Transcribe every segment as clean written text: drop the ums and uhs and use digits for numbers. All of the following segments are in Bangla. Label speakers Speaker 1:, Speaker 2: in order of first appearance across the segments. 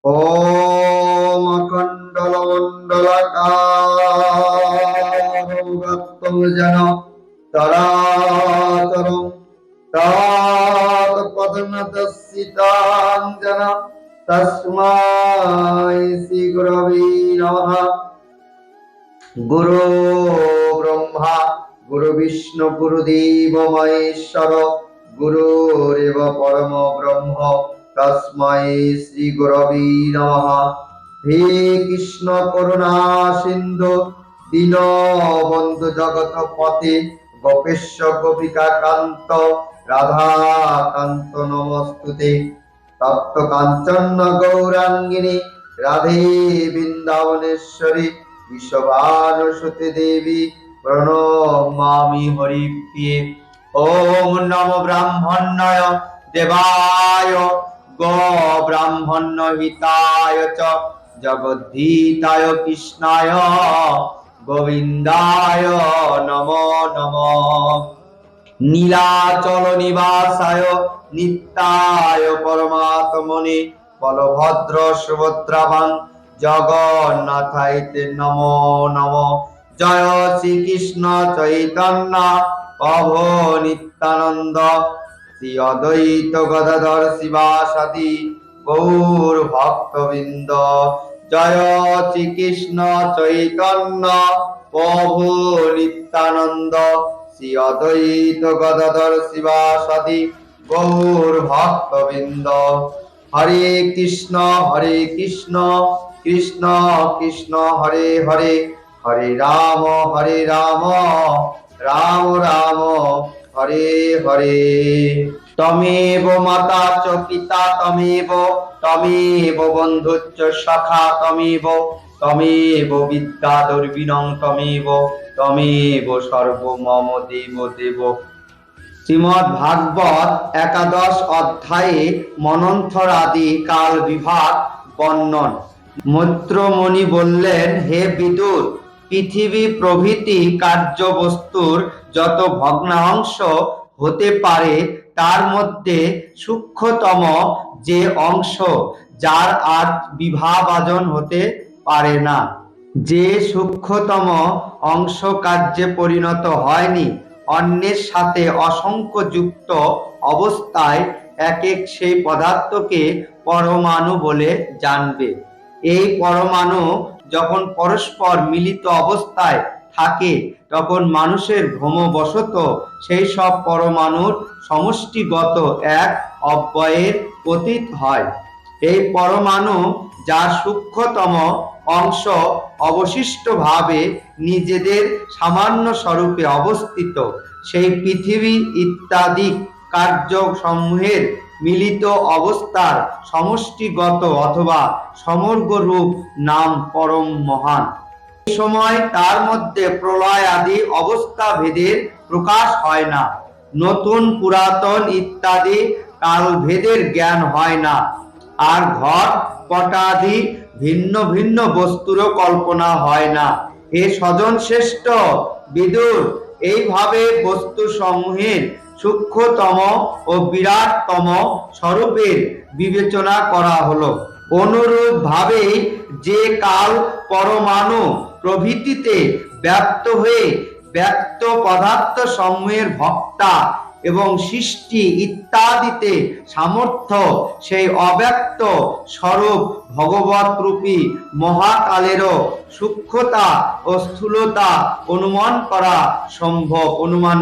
Speaker 1: ॐ अखण्डलमण्डलाकारं व्याप्तं येन चराचरं तत्पदमदर्शितां तस्मै श्रीगुरवे नमः। गुरु ब्रह्मा गुरु विष्णु गुरुदेव महेश्वर गुरुरेव परम ब्रह्म तस्मै श्री गुरवे नमः। हे कृष्ण करुणा सिंधु दीनबंधु जगत पते गोपेश गोपिका कांत राधा कांत नमस्तुते। तप्त कांचन गौरांगिनी राधे वृंदावनेश्वरी विश्वभानुसुते देवी प्रणमामि हरिप्रिये। ओम नमो ब्राह्मण्याय देवाय गो ब्राह्मण्य हिताय च जगद्धीताय कृष्णाय गोविंदाय नमो नमः। নীলাচল নিবাসায় নিত্যায় পরমাত্মনে বলভদ্র সুভদ্রাবান জগন্নাথাইতে নমো নমঃ। জয় শ্রীকৃষ্ণ চৈতন্য প্রভু নিত্যানন্দ শ্রী অদ্বৈত গদাধর শিবাসাদি গৌর ভক্তবৃন্দ। জয় শ্রীকৃষ্ণ চৈতন্য প্রভু নিত্যানন্দ শ্রী অদ্বৈত গদাধর শিবাসাদি গৌর ভক্তবৃন্দ। হরে কৃষ্ণ কৃষ্ণ কৃষ্ণ হরে হরে হরে রাম রাম রাম হরে হরে। তমেব মাতা চ পিতা তমেব বন্ধুশ্চ সখা তমেব বিদ্যা দর্বিণং তমেব সর্বমম দেব দেব। শ্রীমদ্ ভাগবত একাদশ অধ্যায়ে মন্বন্তর আদি কাল বিভাগ বর্ণন। মৈত্রমণি বললেন, হে বিদুর, পৃথিবী প্রভৃতি কার্যবস্তুর যত ভগ্নাংশ হতে পারে তার মধ্যে সূক্ষ্মতম যে অংশ যার আর বিভাজন হতে পারে না, যে সূক্ষ্মতম অংশ কার্যে পরিণত হয়নি, অন্যের সাথে অসংখ্য যুক্ত অবস্থায় এক সেই পদার্থকে পরমাণু বলে জানবে। এই পরমাণু যখন পরস্পর মিলিত অবস্থায় থাকে তখন মানুষের ভ্রমবশত সেই সব পরমাণুর সমষ্টিগত এক অব্যয়ের প্রতীত হয়। এই পরমাণু যার সূক্ষ্মতম অংশ অবশিষ্টভাবে নিজেদের সামান্য স্বরূপে অবস্থিত, সেই পৃথিবী ইত্যাদি কার্যসমূহের মিলিত অবস্থার সমষ্টিগত অথবা সমগ্র রূপ নাম পরম মহান। এই সময় তার মধ্যে প্রলয় আদি অবস্থা ভেদের প্রকাশ হয় না, নতুন পুরাতন ইত্যাদি কালভেদের জ্ঞান হয় না, আর ঘট পটাদি ভিন্ন ভিন্ন বস্তুরও কল্পনা হয় না। হে স্বজন শ্রেষ্ঠ বিদুর, এইভাবে বস্তু সমূহের সূক্ষ্মতম ও বিরাটতম স্বরূপের বিবেচনা করা হলো। অনুরূপ ভাবে যে কাল পরমাণু প্রভৃতিতে ব্যক্ত হয়ে ব্যক্ত পদার্থ সমূহের ভক্তা এবং সৃষ্টি ইত্যাদিতে সামর্থ্য, সেই অব্যক্ত স্বরূপ ভগবৎ রূপী মহাকালেরও সূক্ষ্মতা ও স্থূলতা অনুমান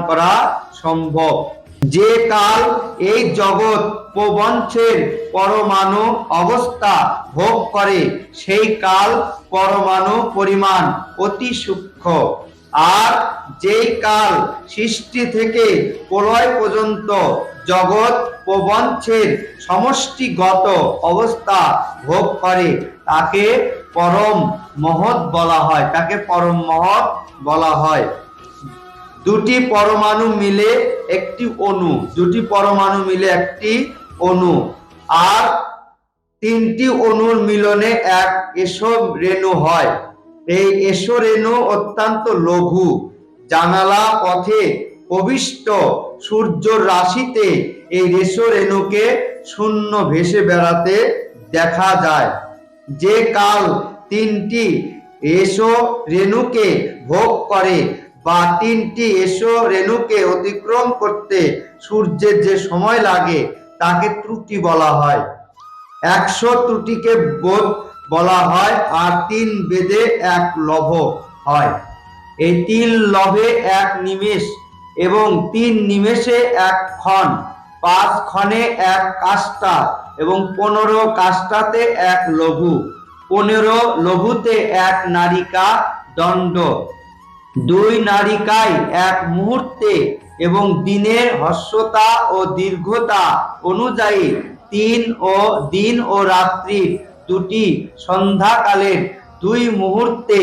Speaker 1: করা সম্ভব। যে কাল এই জগৎ প্রপঞ্চের পরমাণু অবস্থা ভোগ করে সেই কাল পরমাণু পরিমাণ অতি সূক্ষ্ম, আর যেই কাল সৃষ্টি থেকে প্রলয় পর্যন্ত জগৎ প্রপঞ্চের সমষ্টিগত অবস্থা ভোগ করে তাকে পরম মহৎ বলা হয়। দুটি পরমাণু মিলে একটি অণু, আর তিনটি অণুর মিলনে এক এসো রেণু হয়। এই এসো রেণু অত্যন্ত লঘু। জানালা পথে প্রবিষ্ট সূর্য রাশিতে এই এসো রেণুকে শূন্য ভেসে বেড়াতে দেখা যায়। যে কাল তিনটি এসো রেণুকে ভোগ করে বা তিনটি এসো রেণুকে অতিক্রম করতে সূর্যের যে সময় লাগে তাকে ত্রুটি বলা হয়। 100 ত্রুটিকে বোধ বলা হয়, আর 3 বেদে 1 লভ হয়। এই 3 লভে 1 নিমেষ এবং 3 নিমেষে 1 ক্ষণ, 5 ক্ষণে 1 কাষ্ঠা এবং 15 কাষ্ঠাতে 1 লঘু, 15 লঘুতে 1 নারিকা দণ্ড, 2 নারিকায় 1 মুহূর্তে এবং দিনের হ্রস্বতা ও দীর্ঘতা অনুযায়ী দিন ও রাত্রি দুটি সন্ধ্যাকালের 2 মুহূর্তে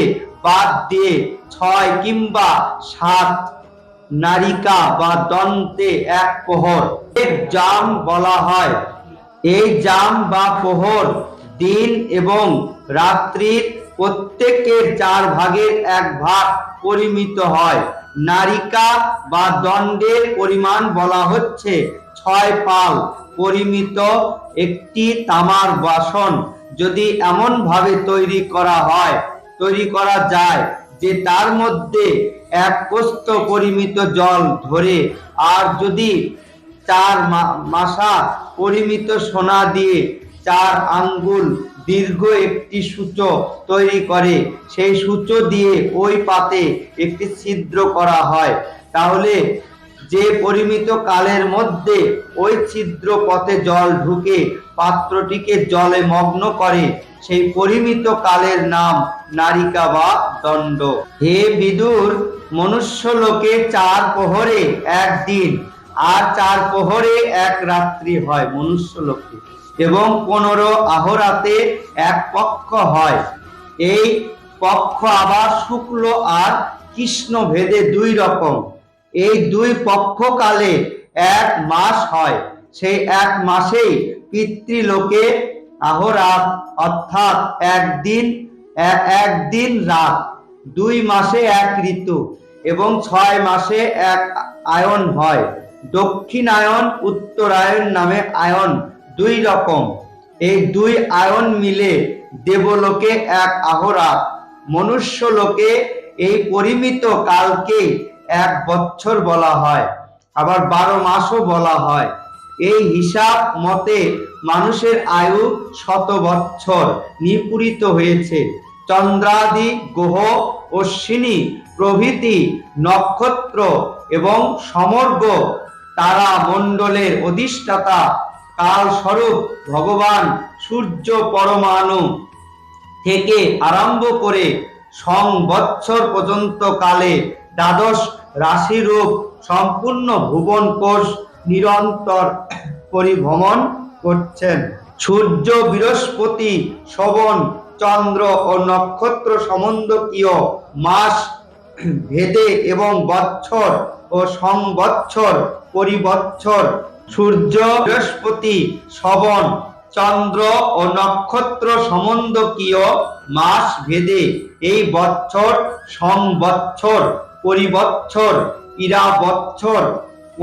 Speaker 1: বাদ দিয়ে 6 কিংবা 7 নারিকা বা দন্তে 1 প্রহর জাম বলা হয়। এই জাম বা প্রহর দিন এবং রাত্রির প্রত্যেকের 4 ভাগের 1 ভাগ পরিমিত হয়। নারিকা বা দণ্ডের পরিমাণ বলা হচ্ছে 6 পাল পরিমিত। একটি তামার বাসন যদি এমন ভাবে তৈরি করা যায় যে তার মধ্যে 1 প্রস্থ পরিমিত জল ধরে, আর যদি 4 মাসা পরিমিত সোনা দিয়ে 4 আঙ্গুল দীর্ঘ একটি সূচো তৈরি করে, সেই সূচো দিয়ে ওই পাতে একটি ছিদ্র করা হয়, তাহলে যে পরিমিত কালের মধ্যে ওই ছিদ্র পথে জল ঢুকে পাত্রটিকে জলে মগ্ন করে, সেই পরিমিত কালের নাম নারিকা বা দণ্ড। হে বিদুর, মনুষ্য লোকে 4 প্রহরে 1 দিন আর 4 প্রহরে 1 রাত্রি হয় মনুষ্য লোকে, এবং 15 আহরাতে 1 পক্ষ হয়। এই পক্ষ আবার শুক্ল আর কৃষ্ণ ভেদে 2 রকম। এই 2 পক্ষকালে 1 মাস হয়। সেই 1 মাসেই পিতৃলোকে আহরাত অর্থাৎ 1 দিন রাত, 2 মাসে 1 ঋতু এবং 6 মাসে 1 আয়ন হয়। দক্ষিণায়ন উত্তরায়ণ নামে আয়ন 2 রকম। এই 2 আয়ন মিলে দেবলোকে 1 আহরাত। মনুষ্য লোকে এই পরিমিত কালকে 1 বৎসর বলা হয়, আবার 12 মাসও বলা হয়। এই হিসাব মতে মানুষের আয়ু 100 বৎসর নিপূরিত হয়েছে। চন্দ্রাদি গ্রহ, অশ্বিনী প্রভৃতি নক্ষত্র এবং সমগ্র তারা মণ্ডলের অধিষ্ঠাতা কালস্বরূপ ভগবান সূর্য পরমাণু থেকে আরম্ভ করে সংবৎসর পর্যন্ত কালে 12 রাশিরূপ সম্পূর্ণ ভুবন কোষ নিরন্তর পরিভ্রমণ করছেন। সূর্য, বৃহস্পতি, শ্রবণ, চন্দ্র ও নক্ষত্র সম্বন্ধীয় মাস ভেদে এবং বৎসর ও সংবৎসর পরিবৎসর, সূর্য, বৃহস্পতি, শ্রবণ, চন্দ্র ও নক্ষত্র সম্বন্ধীয় মাস ভেদে এই বৎসর, সংবৎসর, পরিবৎসর, ইরাবৎসর,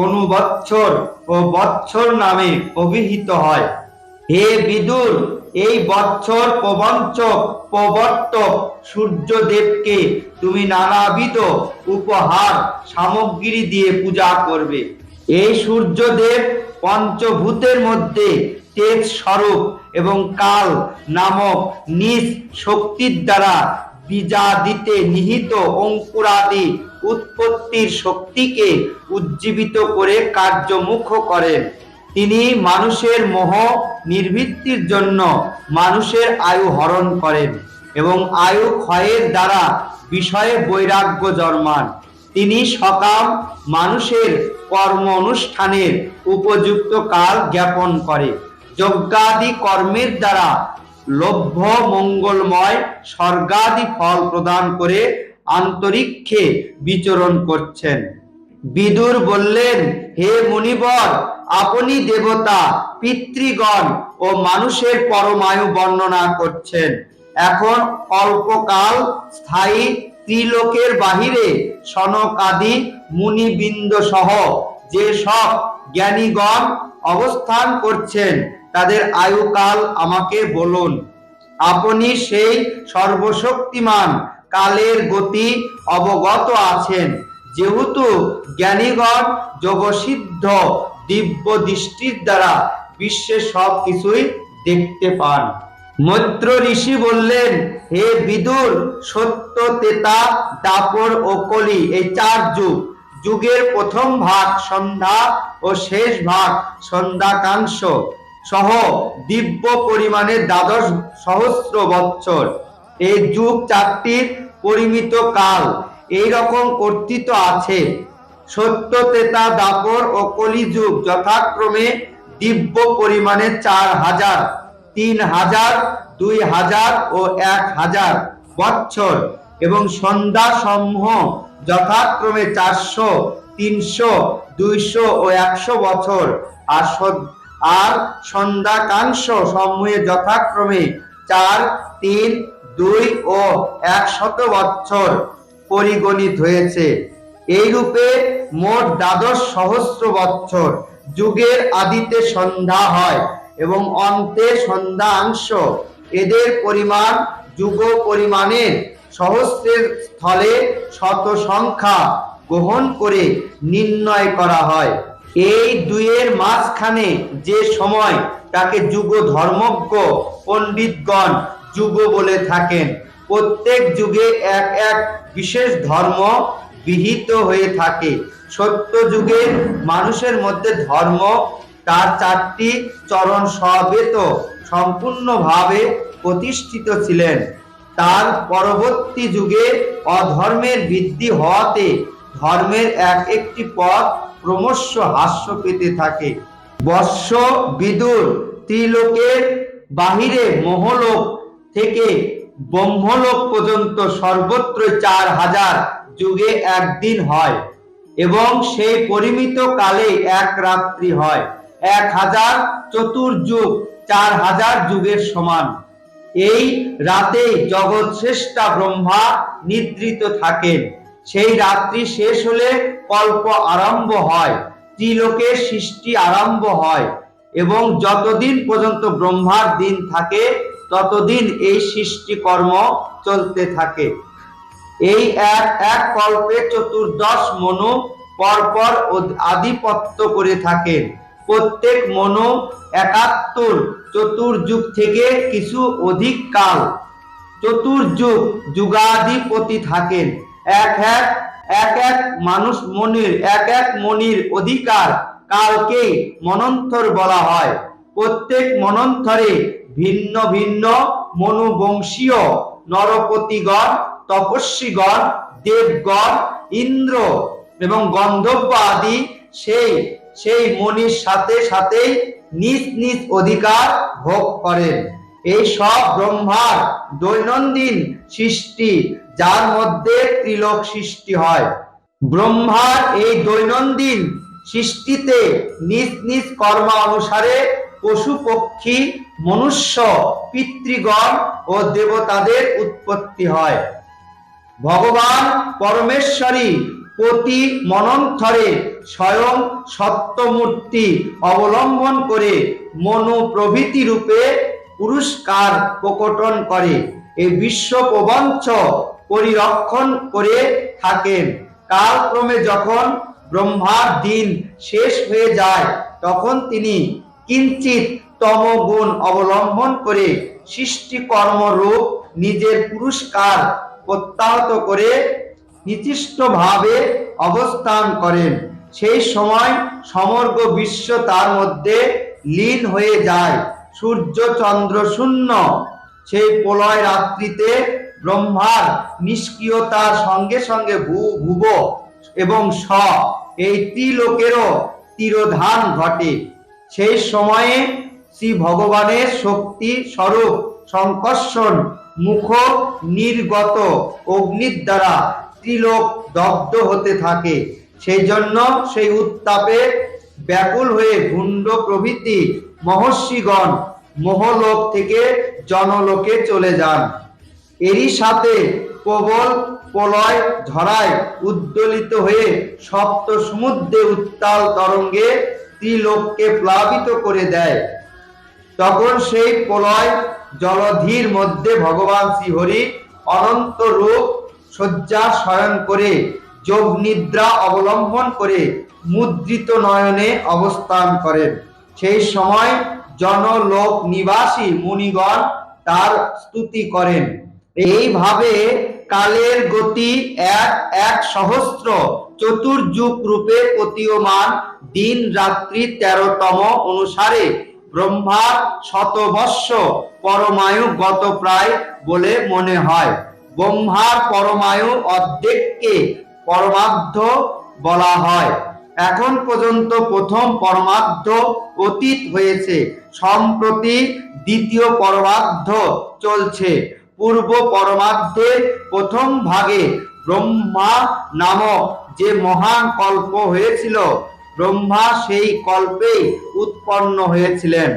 Speaker 1: অনুবৎসর ও বৎসর নামে অভিহিত হয়। হে বিদুর, এই বৎসর প্রবঞ্চক প্রবর্তক সূর্যদেবকে তুমি নানাবিধ উপহার সামগ্রী দিয়ে পূজা করবে। এই সূর্যদেব পঞ্চভূতের মধ্যে তেজ স্বরূপ এবং কাল নামক নিজ শক্তির দ্বারা বীজাদিতে নিহিত অঙ্কুরাদি উৎপত্তির শক্তিকে উজ্জীবিত করে কার্যমুখ করেন। তিনি মানুষের মোহ নিবৃত্তির জন্য মানুষের আয়ু হরণ করেন এবং আয়ু ক্ষয়ের দ্বারা বিষয়ে বৈরাগ্য জন্মান। তিনি সকাম মানুষের কর্ম অনুষ্ঠানের উপযুক্ত কাল জ্ঞাপন করে যজ্ঞাদি কর্মের দ্বারা লভ্য মঙ্গলময় স্বর্গাদি ফল প্রদান করে অন্তরিক্ষে বিচরণ করছেন। বিদুর বললেন, হে মুনিবর, আপনি দেবতা, পিতৃগণ ও মানুষের পরমায়ু বর্ণনা করছেন। এখন অল্পকাল স্থায়ী ত্রিলোকের বাহিরে সনকাদি মুনিবৃন্দ সহ যে সব জ্ঞানীগণ অবস্থান করছেন তাদের আয়ুকাল আমাকে বলুন। আপনি সেই সর্বশক্তিমান কালের গতি অবগত আছেন, যেহেতু জ্ঞানীগণ যোগসিদ্ধ দিব্য দৃষ্টির দ্বারা বিশ্বের সব কিছুই দেখতে পান। মৈত্র ঋষি বললেন, হে বিদুর, সত্য, ত্রেতা, দাপর ও কলি এই 4 যুগ, যুগের প্রথম ভাগ সন্ধ্যা ও শেষ ভাগ সন্ধ্যাকাংশ সহ দিব্য পরিমাণে 12 সহস্র বৎসর। এই যুগ 4টির পরিমিত কাল এইরকম কর্তৃত আছে। সত্য, ত্রেতা, দাপর ও কলি যুগ যথাক্রমে দিব্য পরিমাণে 4000, 3000, 2000 ও 1000 বৎসর এবং সন্ধ্যা সমূহ যথাক্রমে 400, 300, 200 ও 100 বছর আর সন্ধ্যাকাংশ সমূহে যথাক্রমে 4, 3, 2 ও 100 বৎসর পরিগণিত হয়েছে। এইরূপে মোট 12 সহস্র বৎসর যুগের আদিতে সন্ধ্যা হয় এবং অন্তে সন্ধ্যাংশ। এদের পরিমাণ যুগ পরিমাণের সহস্রের স্থলে শত সংখ্যা গ্রহণ করে নির্ণয় করা হয়। এই দুইয়ের মাঝখানে যে সময় তাকে যুগ ধর্মজ্ঞ পণ্ডিতগণ যুগ বলে থাকেন। প্রত্যেক যুগে এক এক বিশেষ ধর্ম বিহিত হয়ে থাকে। সত্য যুগে মানুষের মধ্যে ধর্ম তার 4টি চরণ সমবেত সম্পূর্ণভাবে প্রতিষ্ঠিত ছিলেন। তার পরবর্তী যুগে অধর্মের বৃদ্ধি হওয়াতে ধর্মের একটি পথ ক্রমশ হ্রাস পেতে থাকে। বৎস বিদুর, ত্রিলোকের বাহিরে মহলোক থেকে ব্রহ্মলোক পর্যন্ত সর্বত্র 4000 যুগে একদিন হয় এবং সেই পরিমিত কালে এক রাত্রি হয়। 1000 চতুর্যুগ 4000 যুগের সমান। এই রাতে জগৎ শ্রেষ্ঠা ব্রহ্মা নিদ্রিত থাকেন। সেই রাত্রি শেষ হলে কল্প আরম্ভ হয়, ত্রিলোকের সৃষ্টি আরম্ভ হয় এবং যতদিন পর্যন্ত ব্রহ্মার দিন থাকে ততদিন এই সৃষ্টি কর্ম চলতে থাকে। এই এক কল্পে 14 মনু পরপর আধিপত্য করে থাকেন। প্রত্যেক মনু 71 চতুর্যুগ থেকে কিছু অধিক কাল চতুর্যুগ যুগাধিপতি থাকেন। এক মানুষ মনির এক মনির অধিকার কালকে মনন্তর বলা হয়। প্রত্যেক মনন্তরে ভিন্ন ভিন্ন মনুবংশীয় নরপতিগণ, তপস্বীগণ, দেবগণ, ইন্দ্র এবং গন্ধর্ব আদি সেই মনির সাথে সাথেই নিজ নিজ অধিকার ভোগ করেন। এই সব ব্রহ্মার দৈনন্দিন সৃষ্টি, যার মধ্যে ত্রিলোক সৃষ্টি হয়। ব্রহ্মার এই দৈনন্দিন সৃষ্টিতে নিজ নিজ কর্ম অনুসারে পশু পক্ষী, মনুষ্য, পিতৃগণ ও দেবতাদের উৎপত্তি হয়। ভগবান পরমেশ্বরী প্রতি মন্বন্তরে স্বয়ং সত্যমূর্তি অবলম্বন করে মনু প্রভৃতি রূপে পুরস্কার প্রকটন করে এই বিশ্ব প্রপঞ্চ পরিরক্ষণ করে থাকেন। কালক্রমে যখন ব্রহ্মার দিন শেষ হয়ে যায় তখন তিনি কিঞ্চিত তমগুণ অবলম্বন করে সৃষ্টি কর্মরূপ নিজের পুরস্কার প্রত্যাহত করে নির্দিষ্টভাবে অবস্থান করেন। সেই সময় সমগ্র বিশ্ব তার মধ্যে লীন হয়ে যায়। সূর্য চন্দ্র শূন্য সেই প্রলয় রাত্রিতে ব্রহ্মার নিষ্ক্রিয়তার সঙ্গে সঙ্গে ভুব এবং স এই ত্রিলোকেরও তিরোধান ঘটে। সেই সময়ে শ্রী ভগবানের শক্তি স্বরূপ সংকর্ষণ মুখ নির্গত অগ্নির দ্বারা ত্রিলোক দগ্ধ হতে থাকে। সেই জন্য সেই উত্তাপে ব্যাকুল হয়ে ভুণ্ড প্রভৃতি মহর্ষিগণ মোহলোক থেকে জনলোকে চলে যান। এরই সাথে প্রবল প্রলয় ঝড়ায় উদ্দোলিত হয়ে সপ্ত সমুদ্রে উত্তাল তরঙ্গে ত্রিলোককে প্লাবিত করে দেয়। তখন সেই প্রলয় জলধির মধ্যে ভগবান শ্রীহরি অনন্ত রূপ শয্যা শয়ন করে যোগ নিদ্রা অবলম্বন করে মুদ্রিত নয়নে অবস্থান করেন। সেই সময় জনলোক নিবাসী মুনিগণ তার স্তুতি করেন। এইভাবে কালের গতি এক এক সহস্র চতুর্যুগ রূপে প্রতীয়মান, দিন রাত্রি 13তম অনুসারে ব্রহ্মার শতবর্ষ পরমায়ু গত প্রায় বলে মনে হয়। ব্রহ্মার পরমায়ু অর্ধেককে পরমার্ধ বলা হয়। এখন পর্যন্ত প্রথম পরমার্ধ অতীত হয়েছে, সম্প্রতি দ্বিতীয় পরমার্ধ চলছে। পূর্ব পরমার্ধের প্রথম ভাগে ব্রহ্মা নামক যে মহান কল্প হয়েছিল, ব্রহ্মা সেই কল্পেই উৎপন্ন হয়েছিলেন।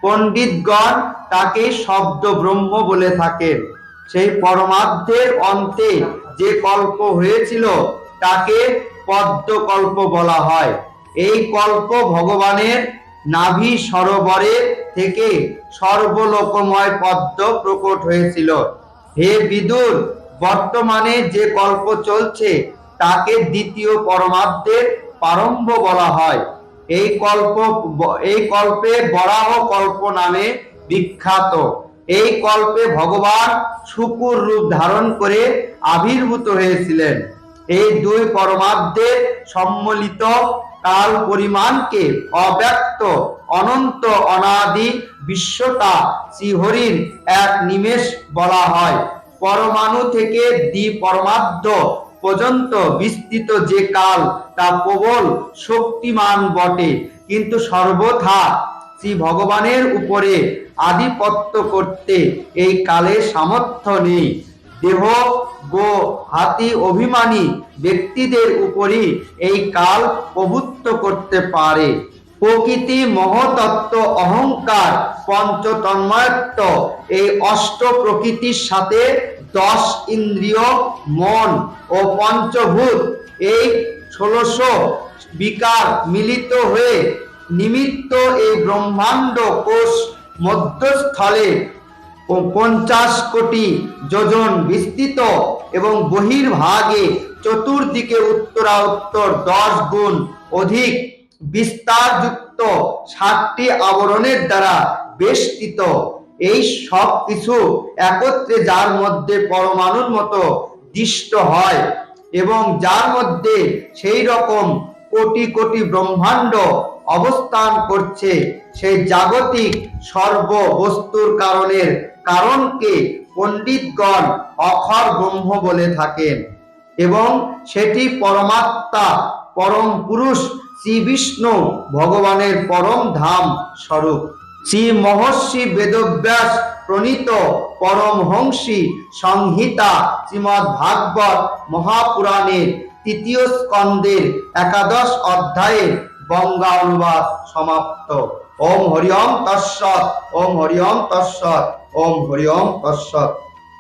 Speaker 1: পণ্ডিতগণ তাকে শব্দ ব্রহ্ম বলে থাকেন। সেই পরমার্ধের অন্তে যে কল্প হয়েছিল তাকে পদ্মকল্প বলা হয়। এই কল্প ভগবানের নাভি সরোবরে থেকে সর্বলোকময় পদ্ম প্রকট হয়েছিল। হে বিদুর, বর্তমানে যে কল্প চলছে তাকে দ্বিতীয় পরমার্ধের প্রারম্ভ বলা হয়। এই কল্পে বরাহ কল্প নামে বিখ্যাত। এই কল্পে ভগবান শুকুর রূপ ধারণ করে আবির্ভূত হয়েছিলেন। এই দুই পরমার্ধের সম্মিলিত কাল পরিমাণকে অব্যক্ত অনন্ত অনাদি বিশ্বতা শ্রীহরির এক নিমেষ বলা হয়। পরমাণু থেকে দ্বিপরমার্ধ পর্যন্ত বিস্তৃত যে কাল তা প্রবল শক্তিমান বটে, কিন্তু সর্বথা শ্রী ভগবানের উপরে আধিপত্য করতে এই কালের সামর্থ্য নেই। দেহ গো হাতি অভিমানী ব্যক্তিদের উপরই এই কাল প্রভুত্ব করতে পারে। প্রকৃতি, মহতত্ত্ব, অহংকার, পঞ্চতন্ময়ত্ব এই অষ্ট প্রকৃতির সাথে 10 ইন্দ্রিয়, মন ও পঞ্চভূত এই 16 বিকার মিলিত হয়ে নিমিত্ত এই ব্রহ্মাণ্ড কোষ মধ্যস্থলে 50 কোটি যোজন বিস্তৃত এবং বহির্ভাগে চতুর্দিকে উত্তরাউত্তর 10 গুণ অধিক বিস্তারযুক্ত 7টি আবরণের দ্বারা বেষ্টিত। এই সব কিছু একত্রে যার মধ্যে পরমাণুর মতো দৃষ্ট হয় এবং যার মধ্যে সেই রকম কোটি কোটি ব্রহ্মাণ্ড অবস্থান করছে, সেই জাগতিক সর্ব বস্তুর কারণের কারণকে পণ্ডিতগণ অক্ষর ব্রহ্ম বলে থাকেন এবং সেটি পরমাত্মা পরম পুরুষ শ্রী বিষ্ণু ভগবানের পরম ধাম স্বরূপ। শ্রী মহর্ষি বেদব্যাস প্রণীত পরমহংসী সংহিতা শ্রীমদ্ ভাগবত মহাপুরাণের 3য় স্কন্ধের 11 অধ্যায়ের বঙ্গা অনুবাদ সমাপ্ত। ওম হরি ওম তৎসৎ, ওম হরি ওম তৎসৎ, ওম হরি ওম তৎসৎ।